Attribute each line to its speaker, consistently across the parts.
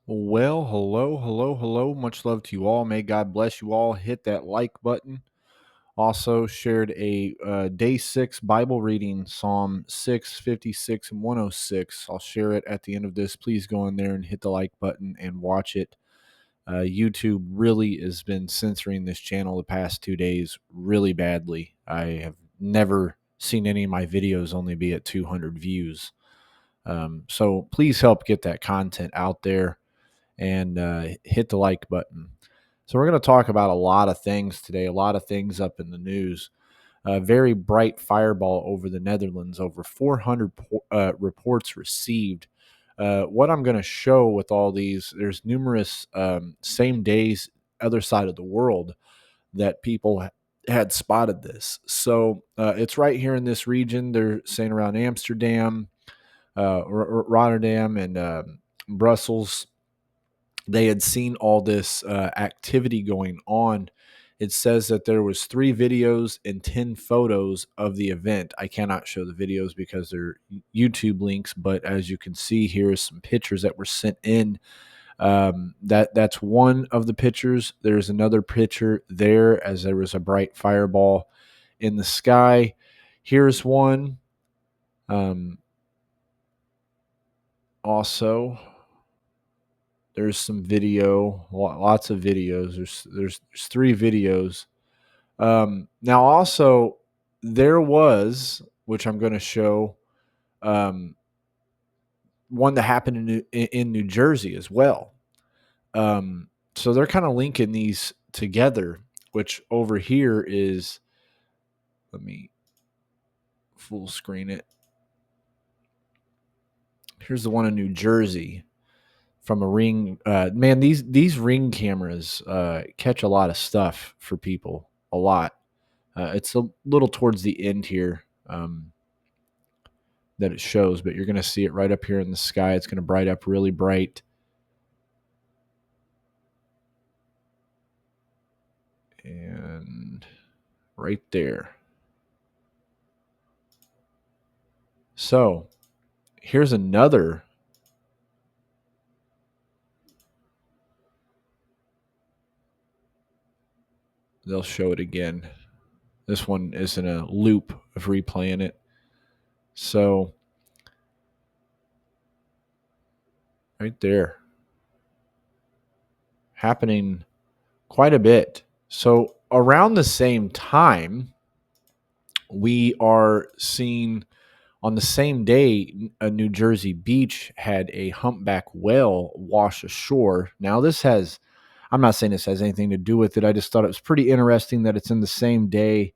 Speaker 1: Well, hello, hello, hello. Much love to you all. May God bless you all. Hit that like button. Also, shared a day 6 Bible reading, Psalm 6, 56, and 106. I'll share it at the end of this. Please go in there and hit the like button and watch it. YouTube really has been censoring this channel the past 2 days really badly. I have never seen any of my videos only be at 200 views. So please help get that content out there and hit the like button. So, we're going to talk about a lot of things today, a lot of things up in the news. A very bright fireball over the Netherlands, over 400 reports received. What I'm going to show with all these, there's numerous same days, other side of the world that people had spotted this. So, it's right here in this region. They're saying around Amsterdam, Rotterdam, and Brussels they had seen all this activity going on. It says that there was 3 videos and 10 photos of the event. I cannot show the videos because they're YouTube links, but as you can see, here is some pictures that were sent in. That's one of the pictures. There's another picture there as there was a bright fireball in the sky. Here's one. Um, Also, there's some video, lots of videos. There's 3 videos. Now, also, there was, which I'm going to show, um, one that happened in New Jersey as well. So they're kind of linking these together, which over here is, let me full screen it. Here's the one in New Jersey from a ring. Man, these ring cameras catch a lot of stuff for people, a lot. It's a little towards the end here that it shows, but you're going to see it right up here in the sky. It's going to bright up really bright. And right there. So here's another. They'll show it again. This one is in a loop of replaying it. So right there. Happening quite a bit. So around the same time, we are seeing on the same day, a New Jersey beach had a humpback whale wash ashore. Now, I'm not saying this has anything to do with it. I just thought it was pretty interesting that it's in the same day.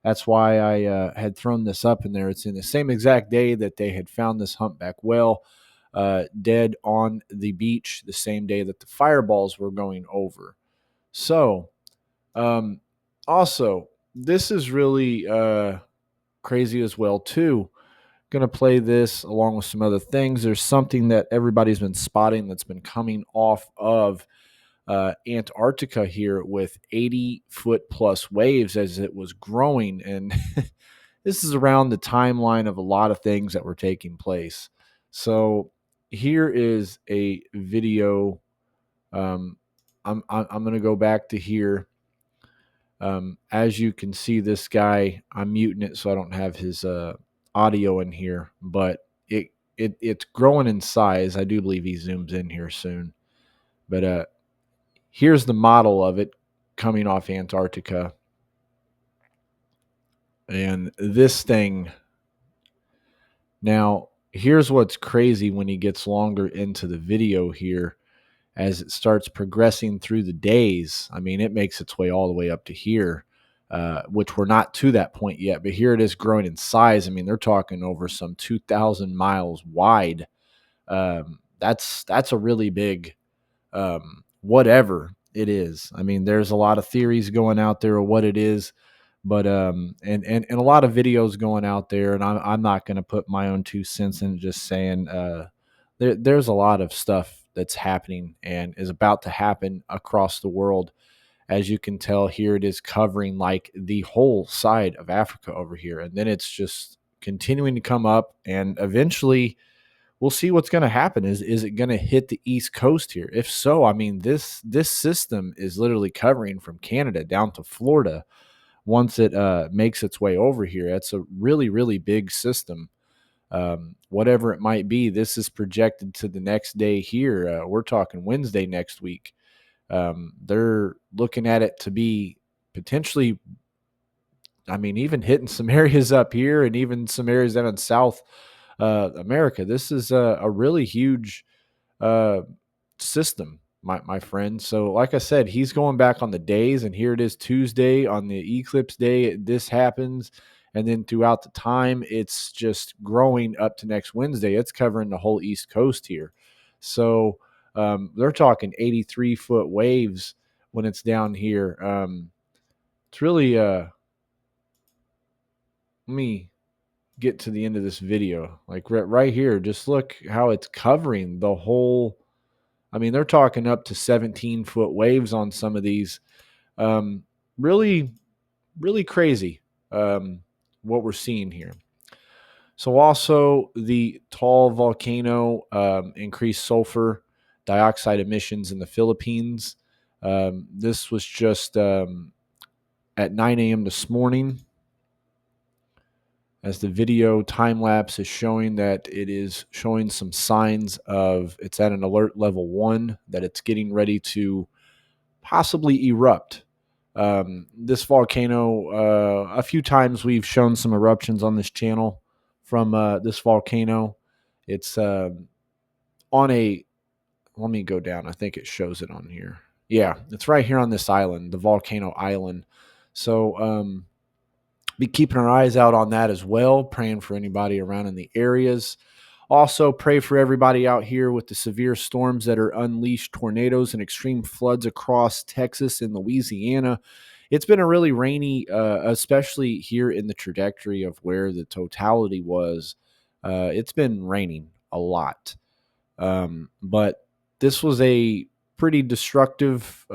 Speaker 1: That's why I had thrown this up in there. It's in the same exact day that they had found this humpback whale dead on the beach, the same day that the fireballs were going over. So, um, also, this is really crazy as well, too. Going to play this along with some other things. There's something that everybody's been spotting that's been coming off of Antarctica here with 80-foot plus waves as it was growing. And this is around the timeline of a lot of things that were taking place. So here is a video. Um, I'm going to go back to here. As you can see, this guy, I'm muting it so I don't have his audio in here, but it's growing in size. I do believe he zooms in here soon. But here's the model of it coming off Antarctica. And this thing, now, here's what's crazy when he gets longer into the video here. As it starts progressing through the days, I mean, it makes its way all the way up to here, which we're not to that point yet. But here it is growing in size. I mean, they're talking over some 2,000 miles wide. That's a really big whatever it is. I mean, there's a lot of theories going out there of what it is, but and a lot of videos going out there, and I'm not going to put my own 2 cents in, just saying there's a lot of stuff that's happening and is about to happen across the world. As you can tell, here it is covering like the whole side of Africa over here, and then it's just continuing to come up, and eventually we'll see what's going to happen. Is it going to hit the East Coast here? If so, I mean, this system is literally covering from Canada down to Florida once it makes its way over here. That's a really, really big system. Whatever it might be, this is projected to the next day here. We're talking Wednesday next week. They're looking at it to be potentially, I mean, even hitting some areas up here and even some areas down in South America. This is a really huge uh, system, my friend. So, like I said, he's going back on the days, and here it is Tuesday on the eclipse day. This happens, and then throughout the time, it's just growing up to next Wednesday. It's covering the whole East Coast here. So, they're talking 83-foot waves when it's down here. It's really let me get to the end of this video. Like right here, just look how it's covering the whole. I mean, they're talking up to 17-foot waves on some of these. Um, really, really crazy what we're seeing here. So, also the tall volcano increased sulfur dioxide emissions in the Philippines. This was just at 9 a.m. this morning. As the video time lapse is showing that it is showing some signs of it's at an alert level 1, that it's getting ready to possibly erupt. This volcano, a few times we've shown some eruptions on this channel from this volcano. It's on a, let me go down. I think it shows it on here. Yeah, it's right here on this island, the volcano island. So, be keeping our eyes out on that as well, praying for anybody around in the areas. Also, pray for everybody out here with the severe storms that are unleashed tornadoes and extreme floods across Texas and Louisiana. It's been a really rainy, especially here in the trajectory of where the totality was. It's been raining a lot. But this was a pretty destructive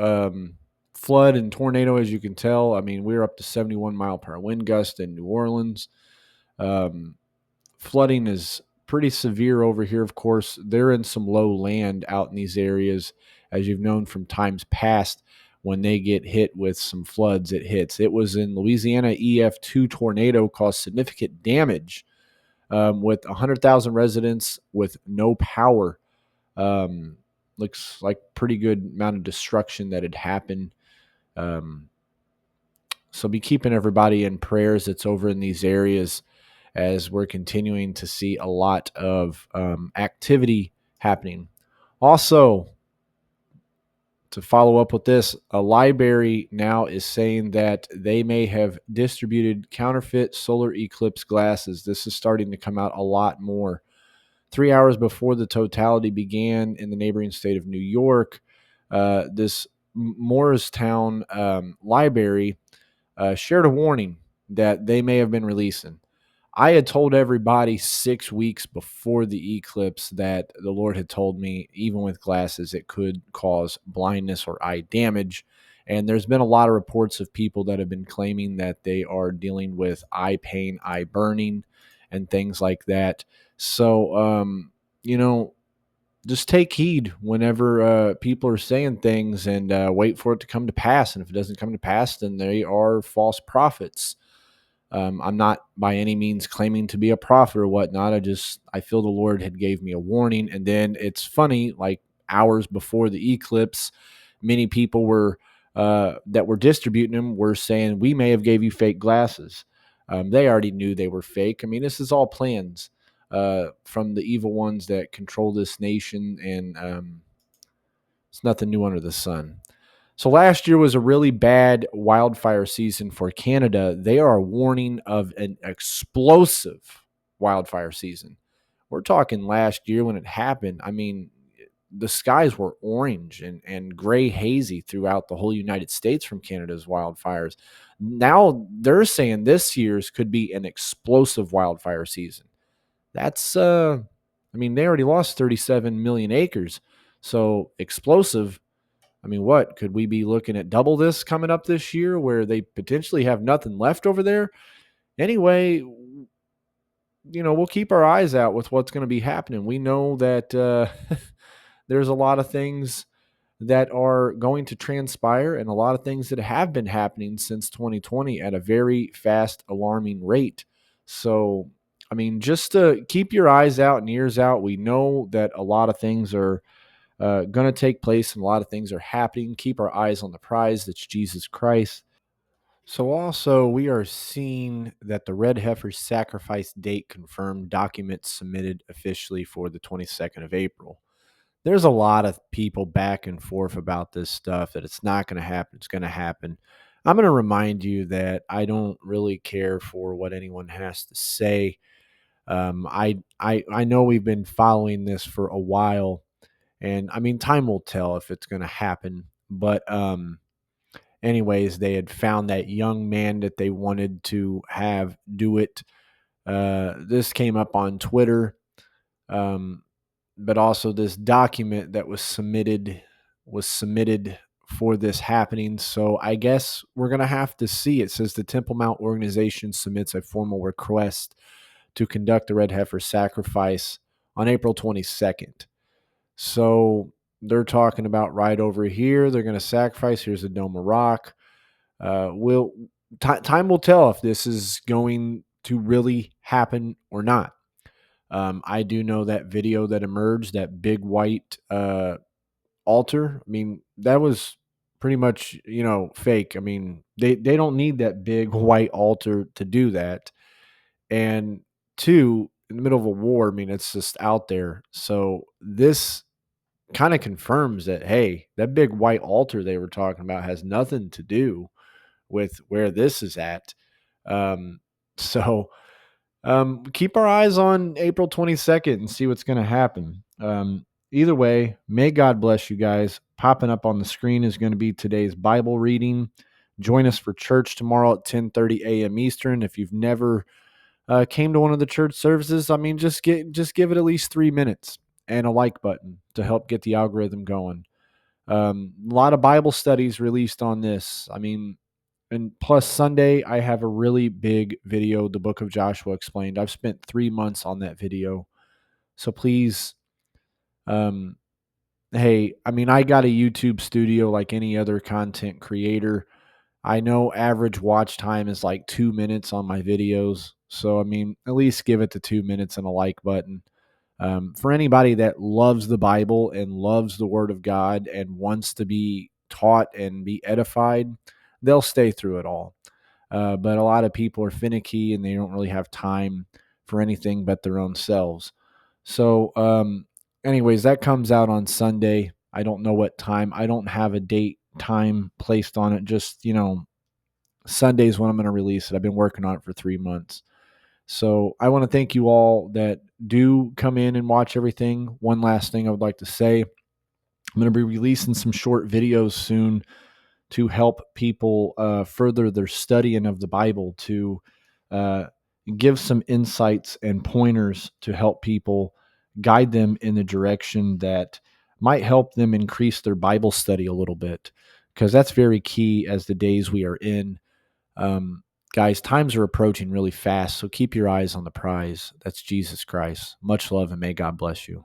Speaker 1: flood and tornado, as you can tell. I mean, we were up to 71-mile-per-hour wind gust in New Orleans. Um, Flooding is pretty severe over here, of course. They're in some low land out in these areas, as you've known from times past. When they get hit with some floods, it hits. It was in Louisiana. EF2 tornado caused significant damage with 100,000 residents with no power. Looks like pretty good amount of destruction that had happened. So be keeping everybody in prayers that's over in these areas, as we're continuing to see a lot of activity happening. Also, to follow up with this, a library now is saying that they may have distributed counterfeit solar eclipse glasses. This is starting to come out a lot more. 3 hours before the totality began in the neighboring state of New York, this Morristown library shared a warning that they may have been releasing. I had told everybody 6 weeks before the eclipse that the Lord had told me, even with glasses, it could cause blindness or eye damage. And there's been a lot of reports of people that have been claiming that they are dealing with eye pain, eye burning, and things like that. So, just take heed whenever people are saying things, and wait for it to come to pass. And if it doesn't come to pass, then they are false prophets. I'm not by any means claiming to be a prophet or whatnot. I feel the Lord had gave me a warning. And then it's funny, like hours before the eclipse, many people were that were distributing them were saying, we may have gave you fake glasses. They already knew they were fake. I mean, this is all plans from the evil ones that control this nation, and it's nothing new under the sun. So last year was a really bad wildfire season for Canada. They are warning of an explosive wildfire season. We're talking last year when it happened. I mean, the skies were orange and gray hazy throughout the whole United States from Canada's wildfires. Now they're saying this year's could be an explosive wildfire season. That's, I mean, they already lost 37 million acres. So explosive, I mean, what could we be looking at double this coming up this year, where they potentially have nothing left over there? Anyway, we'll keep our eyes out with what's going to be happening. We know that there's a lot of things that are going to transpire and a lot of things that have been happening since 2020 at a very fast, alarming rate. So, I mean, just to keep your eyes out and ears out. We know that a lot of things are going to take place and a lot of things are happening. Keep our eyes on the prize that's Jesus Christ. So, also, we are seeing that the red heifer sacrifice date confirmed, documents submitted officially for the 22nd of April. There's a lot of people back and forth about this stuff that it's not going to happen. It's going to happen. I'm going to remind you that I don't really care for what anyone has to say. I know we've been following this for a while, and I mean, time will tell if it's going to happen. But anyways, they had found that young man that they wanted to have do it. This came up on Twitter. Um, but also this document that was submitted for this happening. So I guess we're gonna have to see. It says the Temple Mount organization submits a formal request to conduct the red heifer sacrifice on April 22nd. So they're talking about right over here. They're gonna sacrifice. Here's a dome of rock. Will time will tell if this is going to really happen or not. I do know that video that emerged, that big white altar. I mean, that was pretty much, fake. I mean, they don't need that big white altar to do that. And two, in the middle of a war, I mean, it's just out there. So this kind of confirms that, hey, that big white altar they were talking about has nothing to do with where this is at. Um, so keep our eyes on April 22nd and see what's going to happen. Either way, may God bless you guys. Popping up on the screen is going to be today's Bible reading. Join us for church tomorrow at 10:30 a.m. Eastern. If you've never came to one of the church services, I mean, just give it at least 3 minutes and a like button to help get the algorithm going. A lot of Bible studies released on this. I mean, and plus Sunday, I have a really big video, the book of Joshua explained. I've spent 3 months on that video. So please, um, hey, I mean, I got a YouTube studio like any other content creator. I know average watch time is like 2 minutes on my videos. So, I mean, at least give it the 2 minutes and a like button. For anybody that loves the Bible and loves the Word of God and wants to be taught and be edified, they'll stay through it all. But a lot of people are finicky and they don't really have time for anything but their own selves. So, anyways, that comes out on Sunday. I don't know what time. I don't have a date time placed on it. Just, Sunday's when I'm going to release it. I've been working on it for 3 months. So I want to thank you all that do come in and watch everything. One last thing I would like to say. I'm going to be releasing some short videos soon to help people further their studying of the Bible, to uh, give some insights and pointers to help people, guide them in the direction that might help them increase their Bible study a little bit, because that's very key as the days we are in. Um, Guys, times are approaching really fast, so keep your eyes on the prize. That's Jesus Christ. Much love and may God bless you.